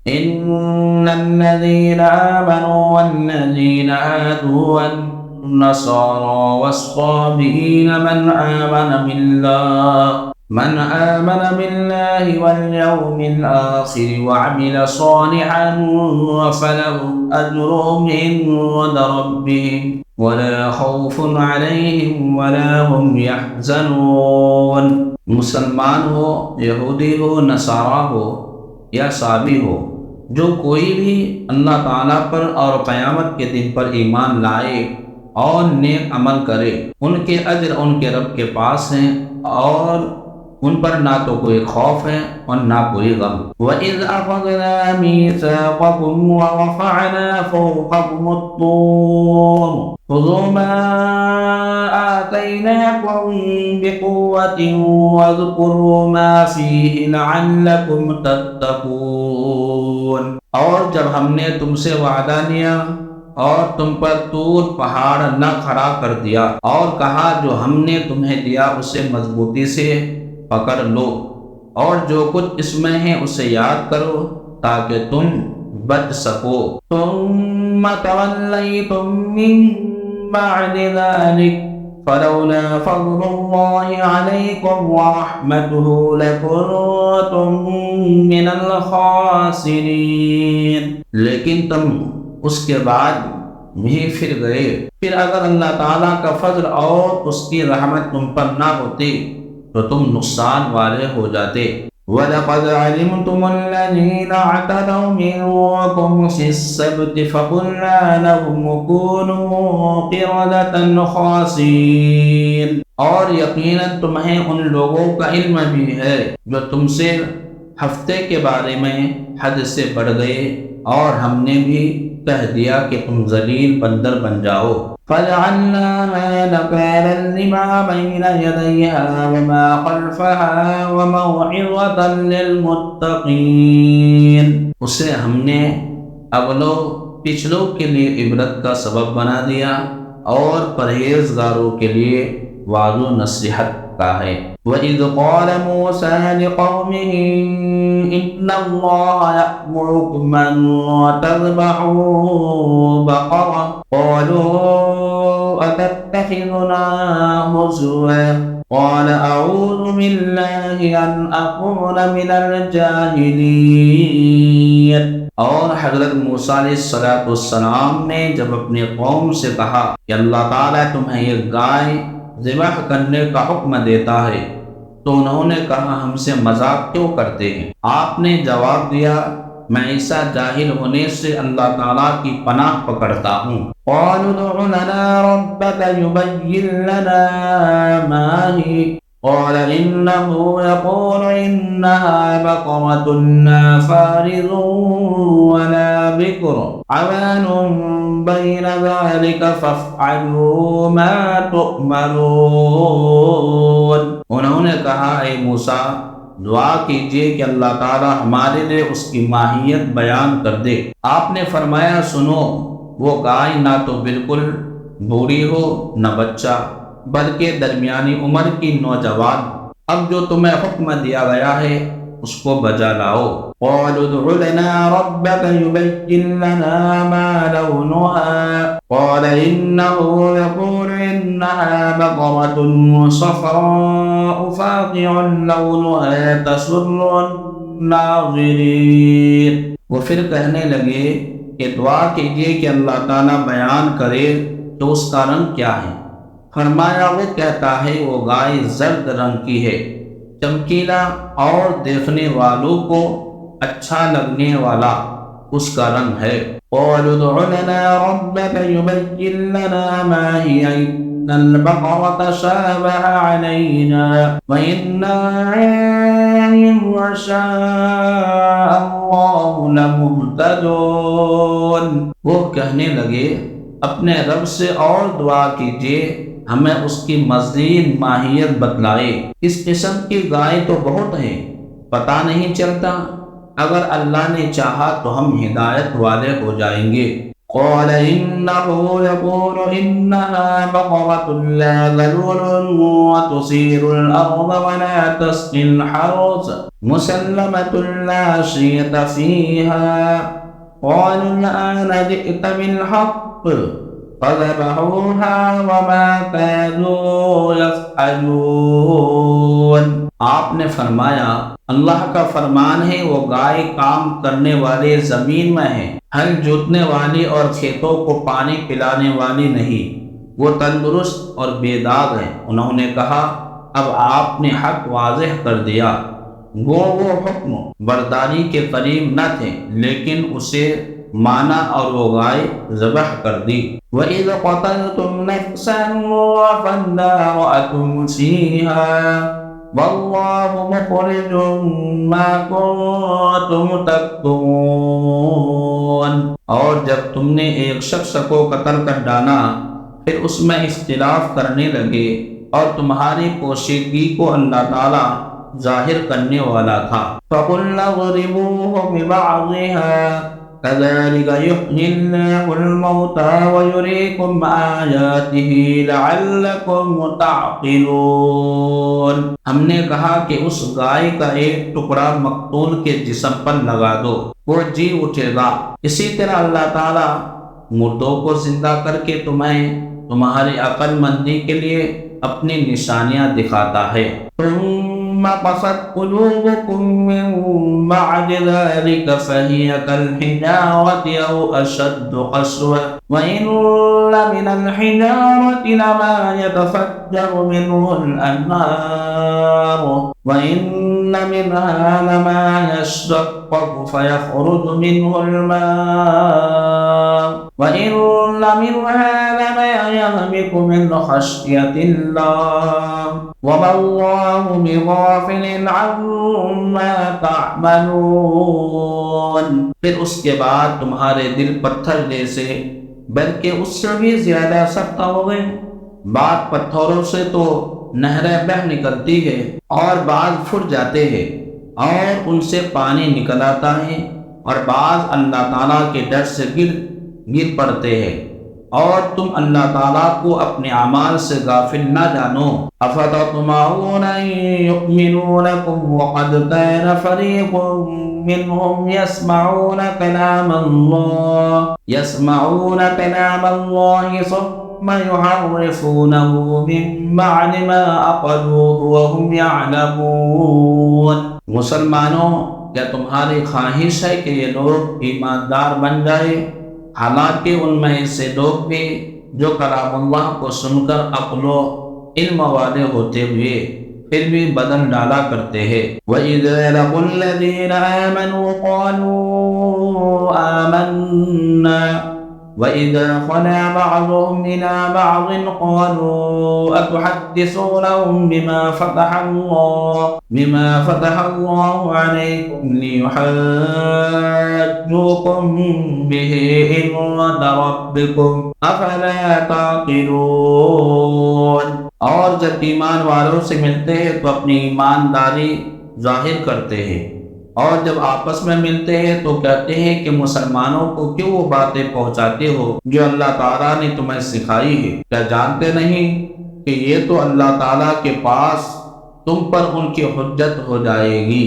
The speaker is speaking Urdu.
إن الذين آمنوا والذين هادوا والنصارى والصابئين من آمن بالله واليوم الآخر وعمل صالحا فلهم أجرهم عند ربهم ولا خوف عليهم ولا هم يحزنون۔ مسلمان ہو، یہودی ہو، نصارہ ہو یا صابی ہو، جو کوئی بھی اللہ تعالیٰ پر اور قیامت کے دن پر ایمان لائے اور نیک عمل کرے، ان کے اجر ان کے رب کے پاس ہیں، اور ان پر نہ تو کوئی خوف ہے اور نہ کوئی غم۔ وَإِذْ أَخَذْنَا مِيثَاقَكُمْ وَرَفَعْنَا فَوْقَكُمُ الطُّورَ خُذُوا مَا آتَيْنَاكُمْ بِقُوَّةٍ وَاذْكُرُوا مَا فِيهِ لَعَلَّكُمْ تَتَّقُونَ۔ اور جب ہم نے تم سے وعدہ لیا اور تم پر طور پہاڑ نہ کھڑا کر دیا اور کہا جو ہم نے تمہیں دیا اسے مضبوطی سے پکڑ لو، اور جو کچھ اس میں ہے اسے یاد کرو تاکہ تم بچ سکو۔ ثم توليتم من بعد ذلك فلولا فضل الله عليكم ورحمته لكنتم من الخاسرين۔ لیکن تم اس کے بعد بھی پھر گئے، پھر اگر اللہ تعالیٰ کا فضل اور اس کی رحمت تم پر نہ ہوتی تو تم نقصان والے ہو جاتے۔ وَلَقَدْ عَلِمْتُمُ الَّذِينَ اعْتَدَوْا مِنكُمْ فِي السَّبْتِ فَقُلْنَا لَهُمْ كُونُوا قِرَدَةً خَاسِئِينَ۔ اور یقیناً تمہیں ان لوگوں کا علم بھی ہے جو تم سے ہفتے کے بارے میں حد سے بڑھ گئے، اور ہم نے بھی کہہ دیا کہ تم ذلیل بندر بن جاؤ۔ فَجَعَلْنَاهَا نَكَالًا لِمَا بَيْنَ يَدَيْهَا وَمَا خَلْفَهَا وَمَوْعِظَةً لِلْمُتَّقِينَ۔ اسے ہم نے اگلوں پچھلوں کے لیے عبرت کا سبب بنا دیا اور پرہیزگاروں کے لیے وعظ و نصیحت کا ہے۔ وَإِذْ قَالَ مُوسَىٰ لِقَوْمِهِ إِنَّ اللَّهَ يَأْمُرُكُمْ أَن تَذْبَحُوا بَقَرَةً قَالُوا أَتَتَّخِذُنَا هُزُوًا قَالَ أَعُوذُ بِاللَّهِ أَنْ أَكُونَ مِنَ الْجَاهِلِينَ۔ اور حضرت موسیٰ علیہ السلام نے جب اپنی قوم سے کہا کہ اللہ تعالیٰ تمہیں ایک گائے ذبح کرنے کا حکم دیتا ہے تو انہوں نے کہا ہم سے مذاق کیوں کرتے ہیں؟ آپ نے جواب دیا میں ایسا جاہل ہونے سے اللہ تعالیٰ کی پناہ پکڑتا ہوں۔ قالوا ادع لنا ربك يبين لنا ما هي قال إنه يقول إنها بقرة لا فارض ولا بكر عوان بين ذلك فافعلوا ما تؤمرون۔ انہوں نے کہا اے موسیٰ دعا کیجئے کہ اللہ تعالیٰ ہمارے لیے اس کی ماہیت بیان کر دے۔ آپ نے فرمایا سنو، وہ گائے نہ تو بالکل بوڑھی ہو نہ بچہ، بلکہ درمیانی عمر کی نوجوان۔ اب جو تمہیں حکم دیا گیا ہے اس کو بجا لاؤ۔ قالوا ادع لنا ربك يبين لنا ما لونها قال إنه يقول إنها بقرة صفراء فاقع لونها تسر الناظرين۔ وہ پھر کہنے لگے کہ دعا کیجئے کہ اللہ تعالیٰ بیان کرے تو اس کا رنگ کیا ہے۔ فرمایا وہ کہتا ہے وہ گائے زرد رنگ کی ہے، چمکیلا اور دیکھنے والوں کو اچھا لگنے والا اس کا رنگ ہے۔ قالوا ادع لنا ربك يبين لنا ما هي إن البقرة شابه علينا وإنا إن شاء الله لمهتدون۔ وہ کہنے لگے اپنے رب سے اور دعا کیجیے ہمیں اس کی مزید ماہیت بتلائے، اس قسم کی گائے تو بہت ہیں، پتہ نہیں چلتا، اگر اللہ نے چاہا تو ہم ہدایت والے ہو جائیں گے۔ قال إنه يقول إنها بقرة لا ذلول وتثير الأرض ولا تسقي الحرث مسلمة لا شية فيها قالوا الآن جئت بالحق فذبحوها وما كانوا يفعلون۔ آپ نے فرمایا اللہ کا فرمان ہے وہ گائے کام کرنے والے زمین میں ہے، ہل جوتنے والی اور کھیتوں کو پانی پلانے والی نہیں، وہ تندرست اور بے داغ ہے۔ انہوں نے کہا اب آپ نے حق واضح کر دیا۔ وہ حکم برداری کے قریب نہ تھے لیکن اسے مانا اور وہ گائے ذبح کر دی۔ وَإِذْ قَتَلْتُمْ نَفْسًا فَادَّارَأْتُمْ فِيهَا وَاللَّهُ مُخْرِجٌ مَا كُنتُمْ تَكْتُمُونَ۔ اور جب تم نے ایک شخص کو قتل کر ڈالا پھر اس میں اختلاف کرنے لگے اور تمہاری پوشیدگی کو اللہ تعالی ظاہر کرنے والا تھا۔ فَقُلْنَا اضْرِبُوهُ بِبَعْضِهَا كَذَلِكَ يُحْيِي اللَّهُ الْمَوْتَى وَيُرِيكُمْ آيَاتِهِ لَعَلَّكُمْ تَعْقِلُونَ۔ ہم نے کہا کہ اس گائے کا ایک ٹکڑا مقتول کے جسم پر لگا دو، وہ جی اٹھے گا۔ اسی طرح اللہ تعالیٰ مردوں کو زندہ کر کے تمہیں تمہاری عقل مندی کے لیے اپنی نشانیاں دکھاتا ہے۔ ثم قست قلوبكم من بعد ذلك فهي كالحجارة أو أشد قسوة وإن من الحجارة لما يتفجر منه الأنهار وإن منها لما يشقق فيخرج منه الماء وإن منها لما يهبط من خشية الله وما الله بغافل عما تعملون۔ پھر اس کے بعد تمہارے دل پتھر جیسے بلکہ اس سے بھی زیادہ سخت ہو گئے۔ بعض پتھروں سے تو نہریں بہہ نکلتی ہے اور بعض پھٹ جاتے ہیں اور ان سے پانی نکل آتا ہے، اور بعض اللہ تعالیٰ کے ڈر سے گر پڑتے ہیں، اور تم اللہ تعالیٰ کو اپنے اعمال سے غافل نہ جانو۔ افتطمعون ان یؤمنوا لکم وقد کان فریق منهم يسمعون كلام الله ثم يحرفونه من بعد ما عقلوه وهم يعلمون۔ مسلمانوں، کیا تمہاری خواہش ہے کہ یہ لوگ ایماندار بن جائے؟ حالانکہ ان میں ایسے لوگ بھی جو کلام اللہ کو سن کر عقل و علم والے ہوتے ہوئے پھر بھی بدل ڈالا کرتے ہیں۔ وَإِذَا لَقُوا الَّذِينَ آمَنُوا قَالُوا آمَنَّا وَإِذَا خَلَا بَعْضُهُمْ إِلَى بَعْضٍ قَالُوا أَتُحَدِّثُونَهُمْ بِمَا فَتَحَ اللَّهُ عَلَيْكُمْ لِيُحَاجُّوكُمْ بِهِ عِندَ رَبِّكُمْ أَفَلَا تَعْقِلُونَ۔ اور جب ایمان والوں سے ملتے ہیں تو اپنی ایمانداری ظاہر کرتے ہیں، اور جب آپس میں ملتے ہیں تو کہتے ہیں کہ مسلمانوں کو کیوں وہ باتیں پہنچاتے ہو جو اللہ تعالیٰ نے تمہیں سکھائی ہے؟ کیا جانتے نہیں کہ یہ تو اللہ تعالیٰ کے پاس تم پر ان کی حجت ہو جائے گی؟